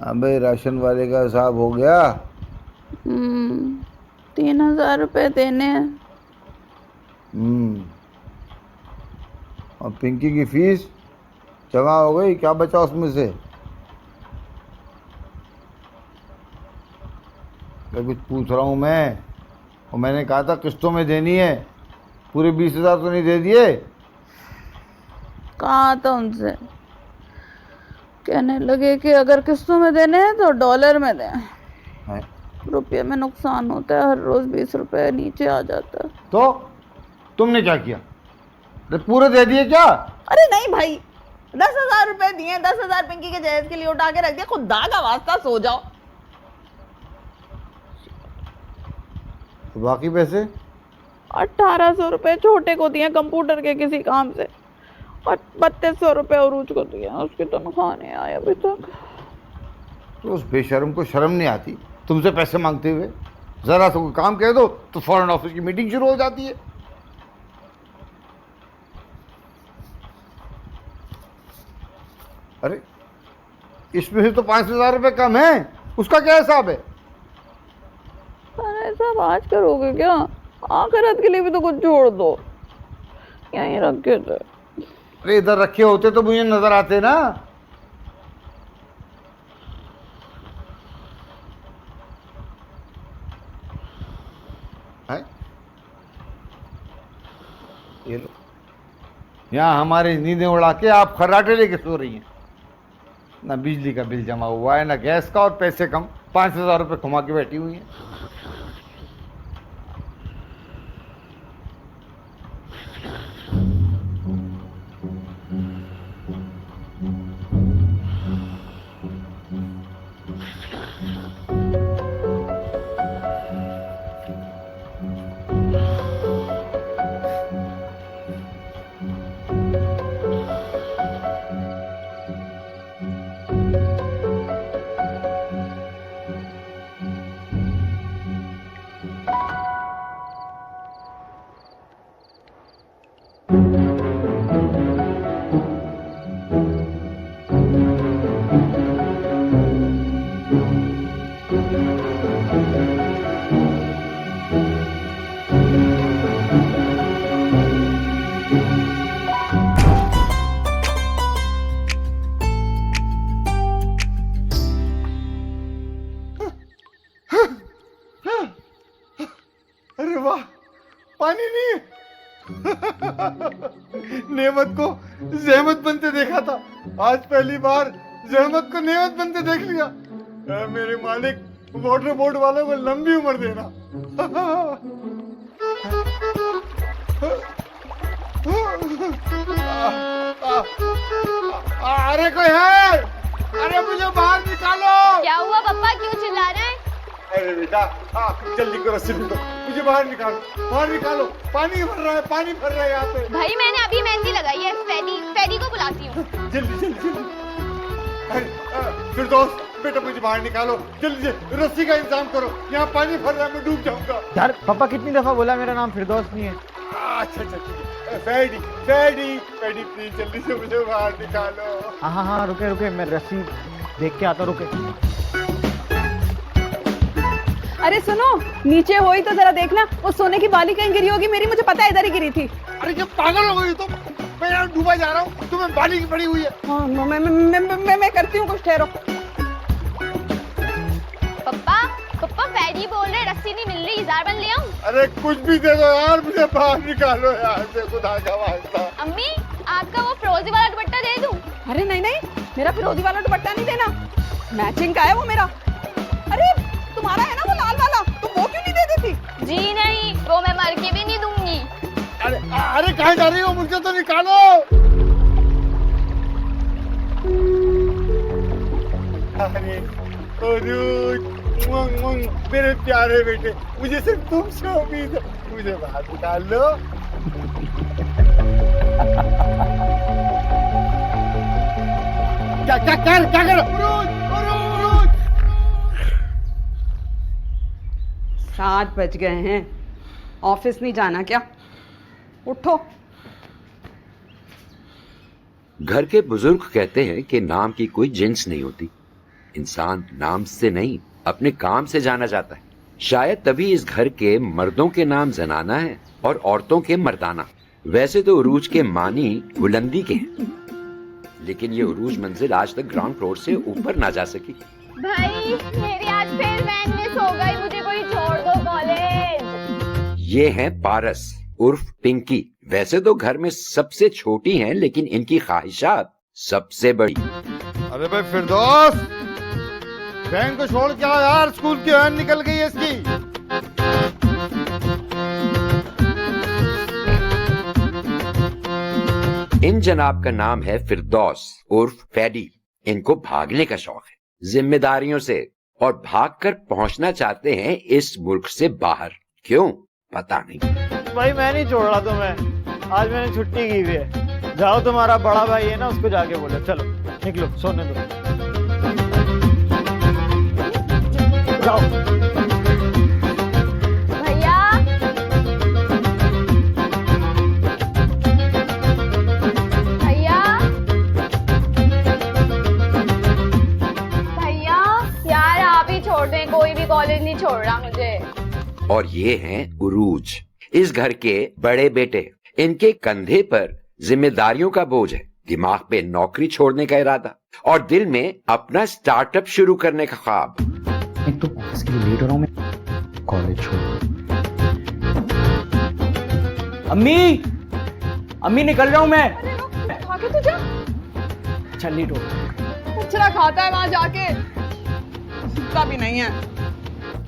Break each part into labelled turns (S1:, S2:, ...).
S1: अबे राशन वाले का हिसाब हो गया?
S2: 3,000 रुपए देने हैं।
S1: और पिंकी की फीस जमा हो गई? क्या बचा उसमें से? मैं कुछ पूछ रहा हूँ मैं। और मैंने कहा था किस्तों में देनी है। पूरे 20,000 तो नहीं दे दिए?
S2: कहा था उनसे, कहने लगे कि अगर किस्तों में देने हैं तो डॉलर में दें।
S1: हैं?
S2: रुपये में नुकसान होता है, हर रोज 20 रुपए नीचे आ जाता है।
S1: तो तुमने क्या किया? अरे पूरे दे दिए क्या?
S2: अरे नहीं भाई, 10,000 रुपए दिए, 10,000 पिंकी के जहेज के लिए उठा के रख दिया। खुदा का वास्ता सो जाओ।
S1: तो बाकी पैसे?
S2: 1,800 रुपए छोटे को दिए कंप्यूटर के किसी काम से, और 3,200 रुपए अरूज को दिए। उसकी तनख्वाह नहीं आई अभी तक।
S1: तो उस बेशर्म को शर्म नहीं आती तुमसे पैसे मांगते हुए? जरा सा कोई काम कह दो तो फॉरेन ऑफिस की मीटिंग शुरू हो जाती है। अरे इसमें से तो 5,000 रुपये कम है, उसका क्या हिसाब है?
S2: अरे सब आज करोगे क्या? आखिरत के लिए भी तो कुछ छोड़ दो। यहीं रखे थे।
S1: अरे इधर रखे होते तो मुझे नजर आते ना। है? ये लो, यहाँ हमारी नींदें उड़ा के आप खर्राटे लेके सो रही हैं। ना बिजली का बिल जमा हुआ है, ना गैस का, और पैसे कम 5,000 रुपये घुमा के बैठी हुई हैं। अरे वाह, पानी नहीं है। नेमत को जहमत बनते देखा था, आज पहली बार जहमत को नेमत बनते देख लिया। मेरे मालिक, वाटर बोर्ड वालों को लंबी उम्र देना। अरे कोई है? अरे मुझे बाहर निकालो।
S3: क्या हुआ पापा, क्यों चिल्ला रहे हैं?
S1: अरे बेटा, जल्दी करो, रस्सी ढूंढो, मुझे बाहर निकालो, बाहर निकालो। पानी भर रहा है, पानी भर रहा है यहाँ पे।
S3: भाई मैंने अभी मेहंदी लगाई है, फेरी को बुलाती हूँ।
S1: जल्दी जल्दी जल्दी। अरे फिरदौस बेटा, मुझे बाहर निकालो जल्दी से, रस्सी का इंतजाम करो, यहाँ पानी भर रहा है, मैं डूब जाऊंगा।
S4: यार पापा कितनी दफा बोला मेरा नाम फिरदौस नहीं है।
S1: अच्छा अच्छा ठीक है। फैडी फैडी फैडी, प्लीज जल्दी से मुझे बाहर निकालो।
S4: हाँ रुके रुके, मैं रस्सी देख के आता, रुके।
S2: अरे सुनो, नीचे हो ही तो जरा देखना, वो सोने की बाली कहीं गिरी होगी मेरी, मुझे पता है इधर ही गिरी थी।
S1: अरे क्या पागल हो गई तुम? मैं यहाँ डूबा जा रहा हूँ, तुम्हें बाली की पड़ी हुई है।
S2: हाँ, मैं करती हूँ कुछ, ठहरो।
S3: पप्पा फेरी बोल रहे, रस्सी नहीं मिल रही, इजार बन ले आऊं?
S1: अरे कुछ भी दे दो यार, मुझे बाहर निकालो यहाँ से, खुदा का वास्ता।
S3: अम्मी, आपका वो फिरोजी वाला दुपट्टा दे दूं?
S2: अरे नहीं नहीं, मेरा फिरोजी वाला दुपट्टा नहीं देना, मैचिंग का है वो मेरा। अरे तुम्हारा है ना वो लाल वाला, तुम वो क्यों नहीं दे देती?
S3: जी नहीं, वो मैं मर के भी नहीं दूंगी।
S1: अरे अरे कहाँ जा रही हो? मुझे तो निकालो। अरे मेरे प्यारे बेटे, मुझे सिर्फ तुमसे उम्मीद है, मुझे बाहर निकाल लो। क्या करो?
S2: 7 बज गए हैं, ऑफिस नहीं जाना क्या? उठो।
S5: घर के बुजुर्ग कहते हैं कि नाम की कोई जिन्स नहीं होती, इंसान नाम से नहीं अपने काम से जाना जाता है। शायद तभी इस घर के मर्दों के नाम जनाना है और औरतों के मर्दाना। वैसे तो उरूज के मानी बुलंदी के हैं, लेकिन ये उरूज मंजिल आज तक ग्राउंड फ्लोर से ऊपर ना जा सकी।
S3: भाई मेरी आज फिर वैन मिस हो गई, मुझे कोई छोड़ दो कॉलेज।
S5: ये हैं पारस उर्फ पिंकी। वैसे तो घर में सबसे छोटी हैं, लेकिन इनकी ख्वाहिशात सबसे बड़ी।
S1: अरे भाई फिरदौस, वैन को छोड़ के आओ यार, स्कूल की वैन निकल गई है इसकी।
S5: इन जनाब का नाम है फिरदौस उर्फ फैडी। इनको भागने का शौक है जिम्मेदारियों से, और भागकर पहुंचना चाहते हैं इस मुल्क से बाहर। क्यों पता नहीं।
S4: भाई मैं नहीं छोड़ रहा तुम्हें, आज मैंने छुट्टी की हुई है। जाओ, तुम्हारा बड़ा भाई है ना, उसको जाके बोलो। चलो निकलो, सोने दो। जाओ।
S3: भैया भैया भैया यार आप ही छोड़ दें, कोई भी कॉलेज नहीं छोड़ रहा मुझे।
S5: और ये हैं उरूज, इस घर के बड़े बेटे। इनके कंधे पर जिम्मेदारियों का बोझ है, दिमाग पे नौकरी छोड़ने का इरादा और दिल में अपना स्टार्टअप शुरू करने का ख्वाब।
S4: एक तो ऑफिस के लिए लेट हो रहा हूँ मैं, कॉलेज छोड़। अम्मी, अम्मी निकल रहा हूँ मैं।
S2: खा के तू जा,
S4: अच्छा लेट हो रहा।
S2: कचरा खाता है वहां जाके, सीखता भी नहीं है।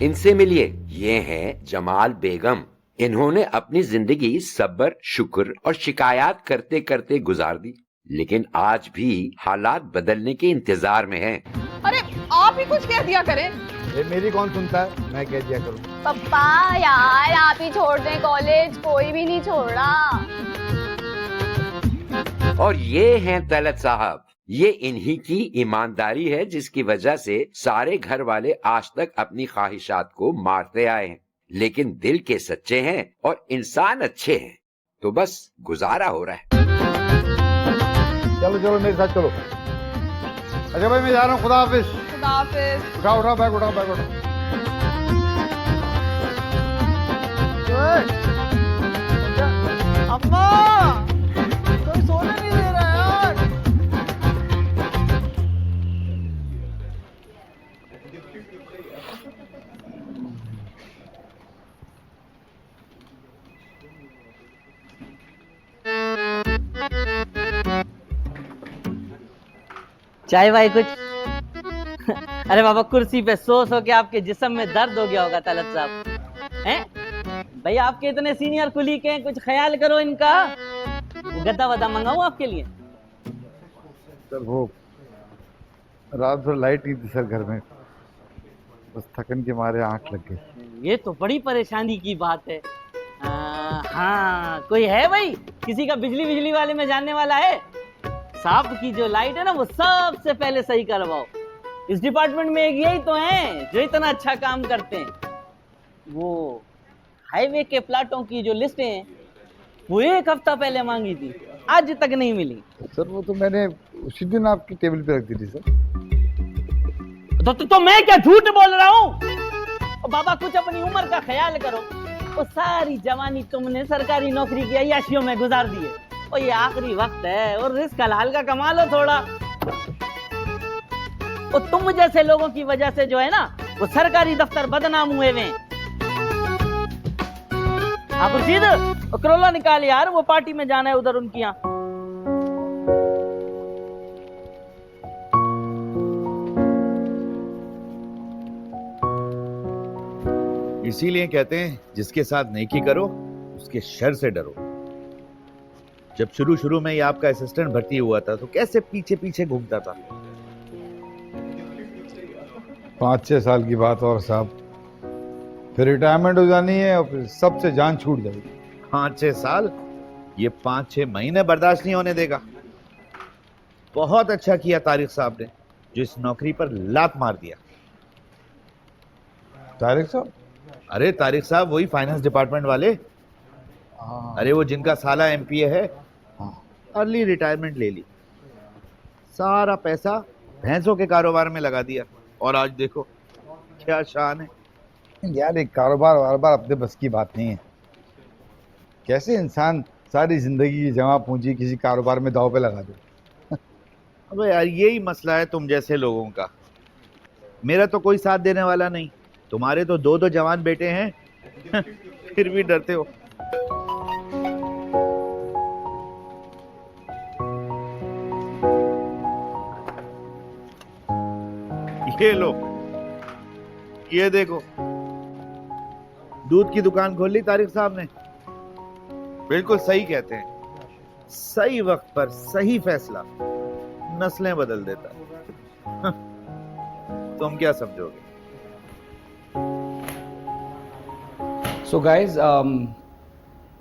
S5: इनसे मिलिए, ये हैं जमाल बेगम। इन्होंने अपनी जिंदगी सब्र, शुक्र और शिकायत करते करते गुजार दी, लेकिन आज भी हालात बदलने के इंतजार में हैं।
S2: अरे आप ही कुछ कह दिया करें।
S1: ये मेरी कौन सुनता है, मैं कह दिया करूं।
S3: पप्पा यार आप ही छोड़ दें कॉलेज, कोई भी नहीं छोड़ रहा।
S5: और ये हैं तलत साहब। ये इन्हीं की ईमानदारी है जिसकी वजह से सारे घर वाले आज तक अपनी ख्वाहिशात को मारते आए हैं, लेकिन दिल के सच्चे हैं और इंसान अच्छे हैं, तो बस गुजारा हो रहा है।
S1: चलो चलो मेरे साथ चलो। अच्छा भाई मैं जा रहा हूँ, खुदा हाफिज।
S2: खुदा हाफिज।
S1: उठाओ उठाओ बैग, उठाओ बैग, उठाओ।
S2: अम्मा कोई सोने नहीं दे रहा यार।
S6: चाय भाई कुछ? अरे बाबा कुर्सी पे सो के आपके जिस्म में दर्द हो गया होगा तलत साहब। हैं भैया आपके इतने सीनियर कुली के हैं, कुछ ख्याल करो इनका। गद्दा वद्दा मंगाऊं आपके लिए?
S1: सर वो रात भर लाइट नहीं थी सर घर में, बस थकन के मारे आंख लग गई।
S6: ये तो बड़ी परेशानी की बात है। हाँ कोई है भाई, किसी का बिजली वाले में जानने वाला है? सांप की जो लाइट है ना वो सबसे पहले सही करवाओ। इस डिपार्टमेंट में एक यही तो हैं जो इतना अच्छा काम करते हैं। वो हाईवे के प्लाटों की जो लिस्टें हैं वो एक हफ्ता पहले मांगी थी, आज तक नहीं मिली।
S1: सर वो तो मैंने उसी दिन आपकी टेबल पे रख दी थी सर।
S6: तो मैं क्या झूठ बोल रहा हूँ? बाबा कुछ अपनी उम्र का ख्याल करो। वो सारी जवानी तुमने सरकारी नौकरी की अय्याशियों में गुजार दी है, और ये आखिरी वक्त है और रिस्क हलाल का कमा लो थोड़ा। और तुम जैसे लोगों की वजह से जो है ना वो सरकारी दफ्तर बदनाम हुए हैं। आप खुर्शीद करोला निकाल यार, वो पार्टी में जाना है उधर उनकी यहाँ।
S7: इसीलिए कहते हैं जिसके साथ नेकी करो उसके शर से डरो। जब शुरू में ही आपका असिस्टेंट भर्ती हुआ था तो कैसे पीछे पीछे घूमता था।
S1: 5-6 साल की बात और साहब, फिर रिटायरमेंट हो जानी है और फिर सबसे जान छूट जाएगी।
S7: 5-6 साल, ये 5-6 महीने बर्दाश्त नहीं होने देगा। बहुत अच्छा किया तारिक साहब ने जो इस नौकरी पर लात मार दिया।
S1: तारिक साहब?
S7: अरे तारिक साहब वही फाइनेंस डिपार्टमेंट वाले। अरे वो जिनका साला एमपीए है, अर्ली रिटायरमेंट ले ली, सारा पैसा भैंसों के कारोबार में लगा दिया और आज देखो क्या शान है।
S1: यार एक कारोबार वारोबार अपने बस की बात नहीं है। कैसे इंसान सारी जिंदगी की जमा पूंजी किसी कारोबार में दांव पे लगा दे।
S7: अबे यार यही मसला है तुम जैसे लोगों का। मेरा तो कोई साथ देने वाला नहीं, तुम्हारे तो दो जवान बेटे हैं फिर भी डरते हो। ये लो, ये देखो, दूध की दुकान खोल ली तारिक साहब ने। बिल्कुल सही कहते हैं, सही वक्त पर सही फैसला नस्लें बदल देता है। तुम क्या समझोगे?
S8: So guys,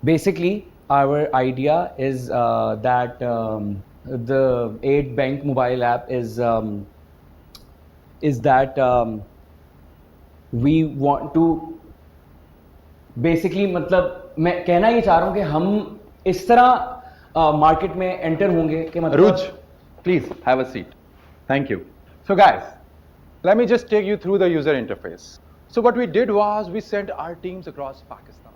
S8: basically our idea is that the 8 Bank mobile app is that we want to basically, मतलब मैं कहना ये चाह रहा हूँ कि हम इस तरह मार्केट में एंटर होंगे कि मतलब
S9: Aruj, please have a seat. Thank you. So guys, let me just take you through the user interface. So what we did was we sent our teams across Pakistan.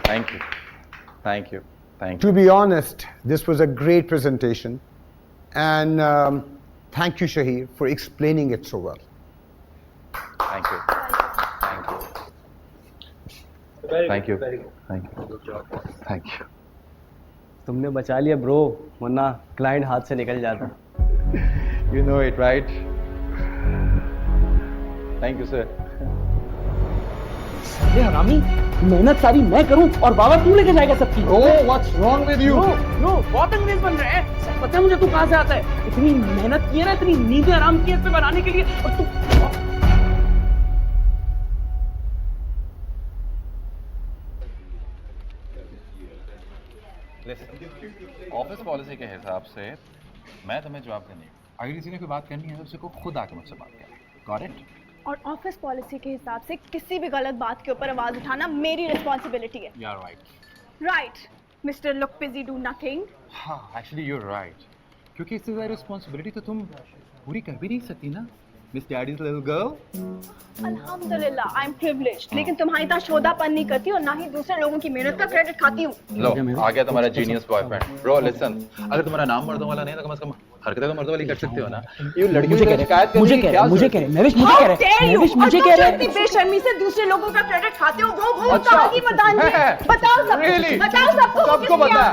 S9: Thank you. Thank you. Thank you.
S10: To be honest, this was a great presentation, and thank you, Shahir, for explaining it so well.
S9: Thank you. Thank you. Thank you. Thank you. Thank you.
S11: तुमने बचा लिया bro, वरना client हाथ से निकल जाता।
S9: You know it, right? Thank you, sir.
S6: अरे हरामी, मेहनत सारी मैं करूं और बाबा तू लेके जाएगा सबकी।
S9: Oh, what's wrong with you?
S6: No, बहुत अंग्रेज बन रहे हैं। सब पता है मुझे तू कहाँ से आता है। इतनी मेहनत की है ना, इतनी नींदें आराम की है इसे बनाने के लिए, और तू
S9: ऑफिस पॉलिसी के हिसाब से मैं तुम्हें जवाब देने, अगर किसी ने कोई बात करनी है तो उसे को खुद आके मुझसे बात कर। Got it?
S3: और ऑफिस पॉलिसी के हिसाब से किसी भी गलत बात के ऊपर आवाज उठाना मेरी रिस्पॉन्सिबिलिटी है।
S9: You are right.
S3: Right mister look busy do nothing.
S9: हाँ, एक्चुअली यू आर राइट, क्योंकि इससे ज़्यादा रिस्पॉन्सिबिलिटी तो तुम पूरी कर भी नहीं सकती ना, मिस डैडीज लिटिल गर्ल।
S3: अल्हम्दुलिल्लाह आई एम प्रिविलेज्ड, लेकिन तुम्हारी तरह शोधापन नहीं करती और ना ही दूसरे लोगों की मेहनत का क्रेडिट खाती हूँ।
S9: लो, आ गया तुम्हारा जीनियस बॉयफ्रेंड। ब्रो लिसन, अगर तुम्हारा नाम मर्दों वाला नहीं है तो कम से कम हरकतें तो मर्दों वाली कर सकते हो ना। ये लड़कियों की शिकायत करने की क्या
S6: मुझे कह रहे महविश मुझे कह रहे महविश मुझे कह रहे
S3: इतनी बेशर्मी से दूसरे लोगों का क्रेडिट खाते हो, वो कहाँ की प्रधानगी? बताओ सबको, बताओ
S9: सबको पता है।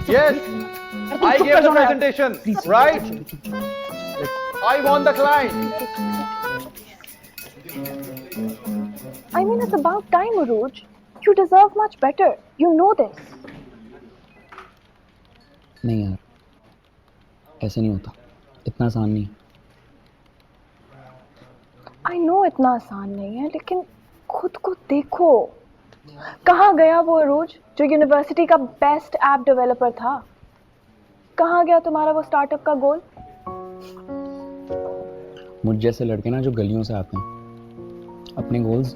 S9: Yes, I give the presentation, right? I want the client.
S3: I mean, it's about time, Aruj. You deserve much better. You know this.
S8: नहीं यार, ऐसे नहीं होता, इतना आसान नहीं।
S3: I know इतना आसान नहीं है, लेकिन खुद को देखो, कहाँ गया वो अरूज जो यूनिवर्सिटी का बेस्ट ऐप डेवलपर था? कहाँ गया तुम्हारा वो स्टार्टअप का गोल?
S8: मुझ जैसे लड़के ना जो गलियों से आते हैं, अपने गोल्स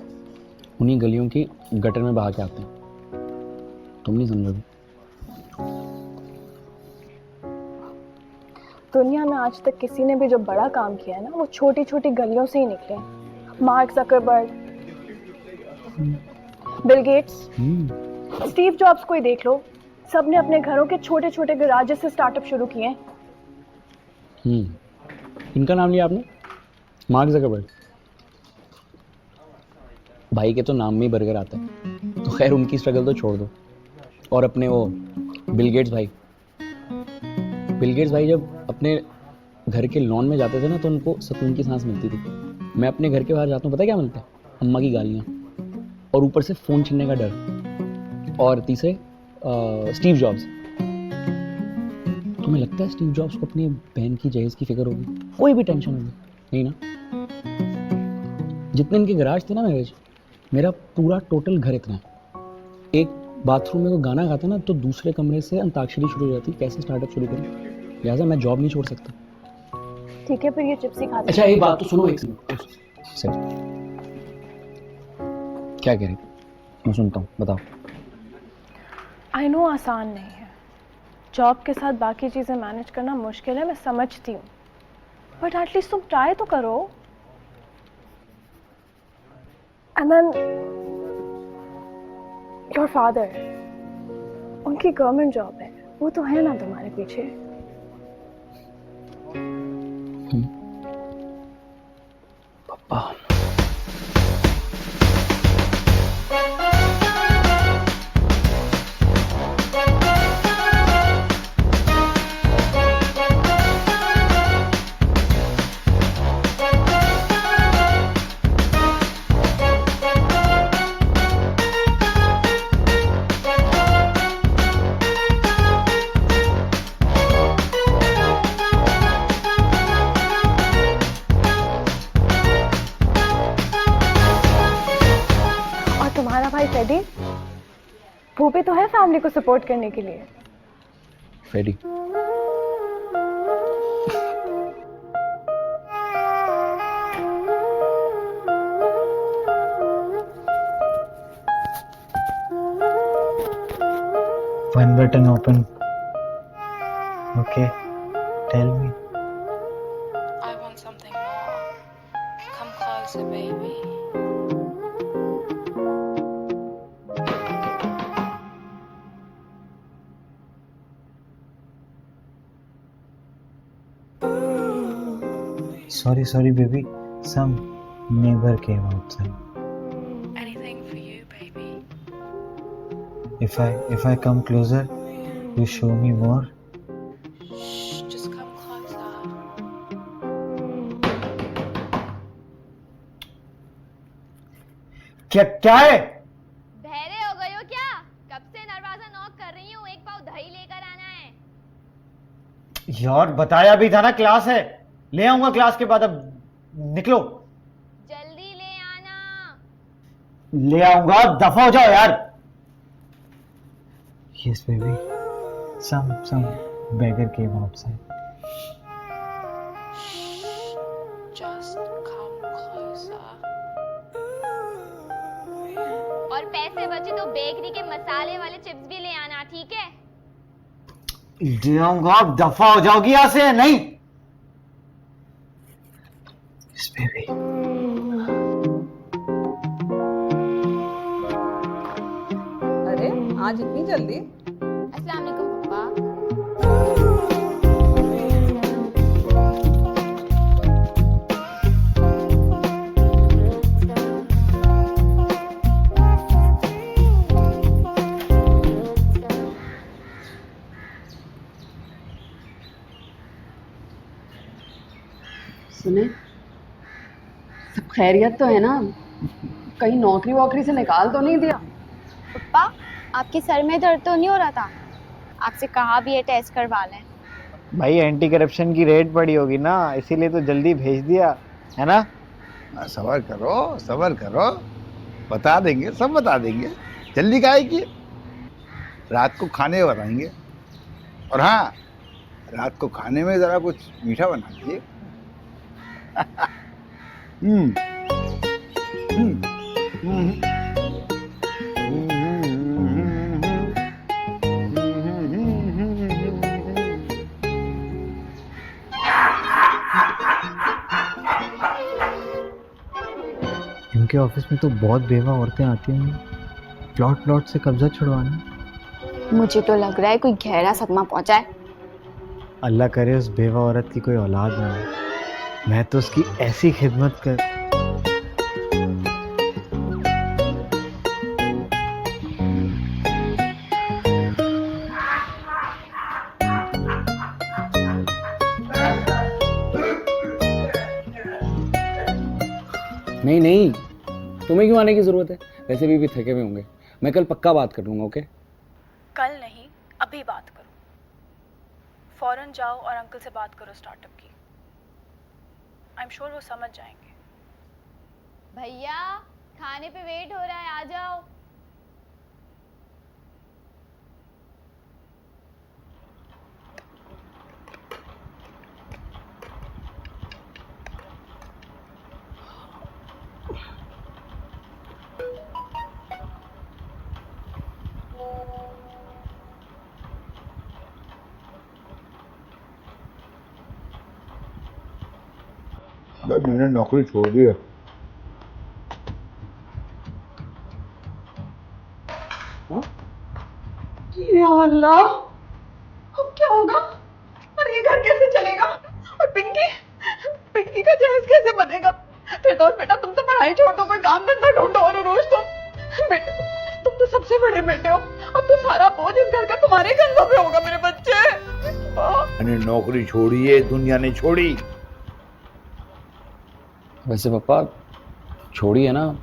S8: उन्हीं गलियों की गटर में बहा के आते हैं। तुम नहीं समझोगे।
S3: दुनिया में आज तक किसी ने भी जो बड़ा काम किया है ना, वो छोटी छोटी गलियों से ही निकले हैं। Mark Zuckerberg, Bill Gates, Steve jobs को ही देख लो, सबने अपने घरों के छोटे छोटे गराजेस से स्टार्टअप शुरू किए हैं।
S8: इनका नाम लिया आपने, मार्क जकरबर्ग। भाई के तो नाम में ही बर्गर आता है, तो खैर उनकी स्ट्रगल तो छोड़ दो। और अपने वो बिल गेट्स भाई जब अपने घर के लॉन में जाते थे ना, तो उनको सुकून की सांस मिलती थी। मैं अपने घर के बाहर जाता हूँ, पता क्या मिलता है? अम्मा की गालियाँ, और ऊपर से फ़ोन छीनने का डर। और तीसरे स्टीव जॉब्स। तुम्हें लगता है स्टीव जॉब्स को अपनी बहन की जहेज की फिक्र होगी? कोई भी टेंशन होगी नहीं ना? जितने इनके गराज थे ना मेरा पूरा टोटल घर इतना है। एक बाथरूम में कोई गाना गाता ना तो दूसरे कमरे से अंताक्षरी शुरू हो जाती, कैसे स्टार्टअप शुरू करूं? लिहाजा मैं जॉब नहीं छोड़ सकता।
S3: ठीक है, फिर ये चिप्स ही खा
S8: अच्छा एक बात तो सुनो, एक सर क्या कह रही? मैं सुनता हूँ, बताओ।
S3: आई नो आसान नहीं है, जॉब के साथ बाकी चीज़ें मैनेज करना मुश्किल है, मैं समझती हूँ, बट एटलीस्ट तुम ट्राई तो करो। एंड देन योर फादर, उनकी गवर्नमेंट जॉब है, वो तो है ना तुम्हारे पीछे।
S8: पापा
S3: फ्रेडी, वो भी तो है फैमिली को सपोर्ट करने के लिए।
S8: Freddy
S4: One button open. Okay, tell me.
S12: I want something more. Come closer, baby.
S4: Sorry, baby. Some neighbor came outside.
S12: Anything for you, baby.
S4: If I come closer, you show me more.
S12: Shh, just come closer.
S4: क्या है?
S13: बहरे हो गए हो क्या? कब से दरवाजा नॉक कर रही हूँ, एक पाव दही लेकर आना है।
S4: यार बताया भी था ना क्लास है, ले आऊंगा क्लास के बाद, अब निकलो।
S13: जल्दी ले आना।
S4: ले आऊंगा, दफा हो जाओ यार। Yes baby, some beggar came outside.
S12: Just come closer.
S13: और पैसे बचे तो बेकरी के मसाले वाले चिप्स भी ले आना, ठीक है?
S4: ले आऊंगा, अब दफा हो जाओगी यहाँ से, नहीं? Yes baby.
S14: अरे आज इतनी जल्दी?
S13: अस्सलाम वालेकुम पापा।
S14: सुने, सब खैरियत तो है ना? कहीं नौकरी वोकरी से निकाल तो नहीं दिया?
S13: पप्पा, आपके सर में दर्द तो नहीं हो रहा था? आपसे कहा भी है टेस्ट करवा लें।
S4: भाई एंटी करप्शन की रेड पड़ी होगी ना, इसीलिए तो जल्दी भेज दिया है ना।
S1: सबर करो, बता देंगे, सब बता देंगे। जल्दी काहे की, रात को खाने बताएंगे। और हाँ, रात को खाने में जरा कुछ मीठा बना दीजिए।
S4: इनके ऑफिस में तो बहुत बेवा औरतें आती हैं, प्लॉट से कब्जा छुड़वाना।
S13: मुझे तो लग रहा है कोई गहरा सदमा पहुंचा है।
S4: अल्लाह करे उस बेवा औरत की कोई औलाद ना हो, मैं तो उसकी ऐसी खिदमत कर।
S8: नहीं, तुम्हें क्यों आने की जरूरत है? वैसे भी थके हुए होंगे, मैं कल पक्का बात कर लूंगा। ओके?
S3: कल नहीं, अभी बात करो। फौरन जाओ और अंकल से बात करो स्टार्टअप की। आई एम श्योर वो समझ जाएंगे।
S13: भैया, खाने पे वेट हो रहा है, आ जाओ।
S1: मैंने नौकरी छोड़ दी है।
S2: या अल्लाह, अब क्या होगा? और ये घर कैसे चलेगा? और पिंकी पिंकी का जहेज कैसे बनेगा? फिर तो बेटा तुम तो पढ़ाई छोड़ दो, कोई काम धंधा ढूंढो। और रोज बेटा तुम तो सबसे बड़े बेटे हो, अब तो सारा बोझ इस घर का तुम्हारे कंधों पे होगा मेरे बच्चे।
S1: मैंने नौकरी छोड़ी है, दुनिया ने छोड़ी।
S8: वैसे पापा छोड़ी है ना,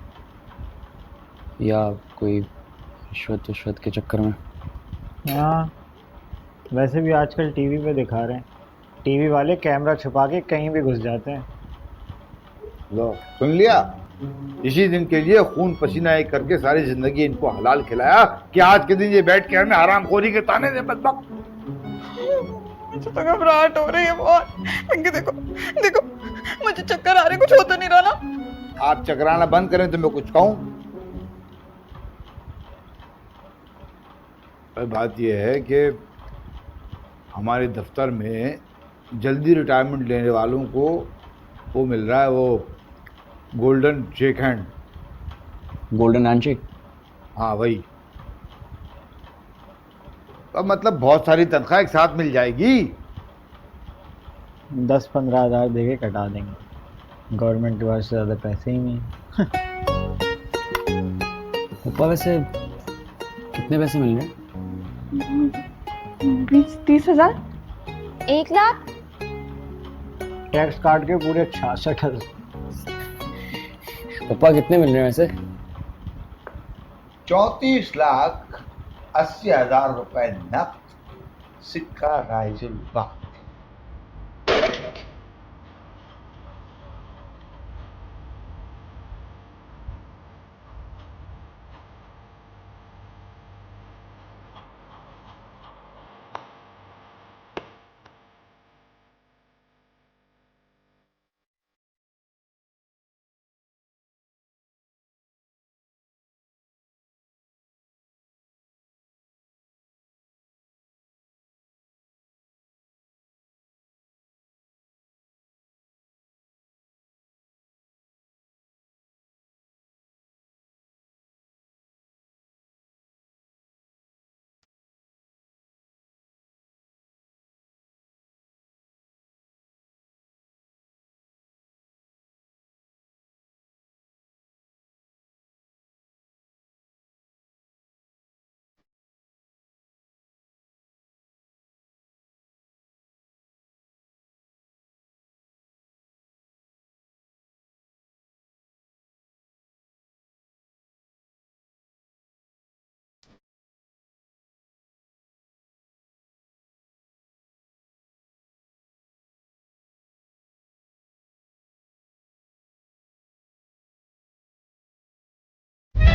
S8: या कोई रिश्वत के चक्कर में?
S4: हाँ, वैसे भी आजकल टीवी पे दिखा रहे हैं, टीवी वाले कैमरा छुपा के कहीं भी घुस जाते हैं।
S1: लो सुन लिया, इसी दिन के लिए खून पसीना एक करके सारी जिंदगी इनको हलाल खिलाया कि आज के दिन ये बैठ के हमें हरामखोरी के ताने दे। बदबक,
S2: मुझे तो घबराहट हो रही है बहुत। पिंकी देखो देखो, मुझे चक्कर आ रहे, कुछ हो तो नहीं रहा ना?
S1: आप चकराना बंद करें तो मैं कुछ कहूं। बात यह है कि हमारे दफ्तर में जल्दी रिटायरमेंट लेने वालों को वो मिल रहा है, वो golden shake hand.
S8: Golden handshake?
S1: हाँ वही। तो मतलब बहुत सारी तनख्वाह एक साथ मिल जाएगी।
S4: 10-15 हज़ार देके कटा देंगे, गवर्नमेंट के पास से ज़्यादा पैसे ही नहीं।
S8: पापा वैसे कितने पैसे मिल रहे हैं?
S2: 20-30 हजार।
S13: 1 लाख?
S4: टैक्स काट के पूरे 66,000।
S8: पापा कितने मिल रहे हैं वैसे?
S1: 34,80,000 रुपए नकद, सिक्का राइजुल बाग।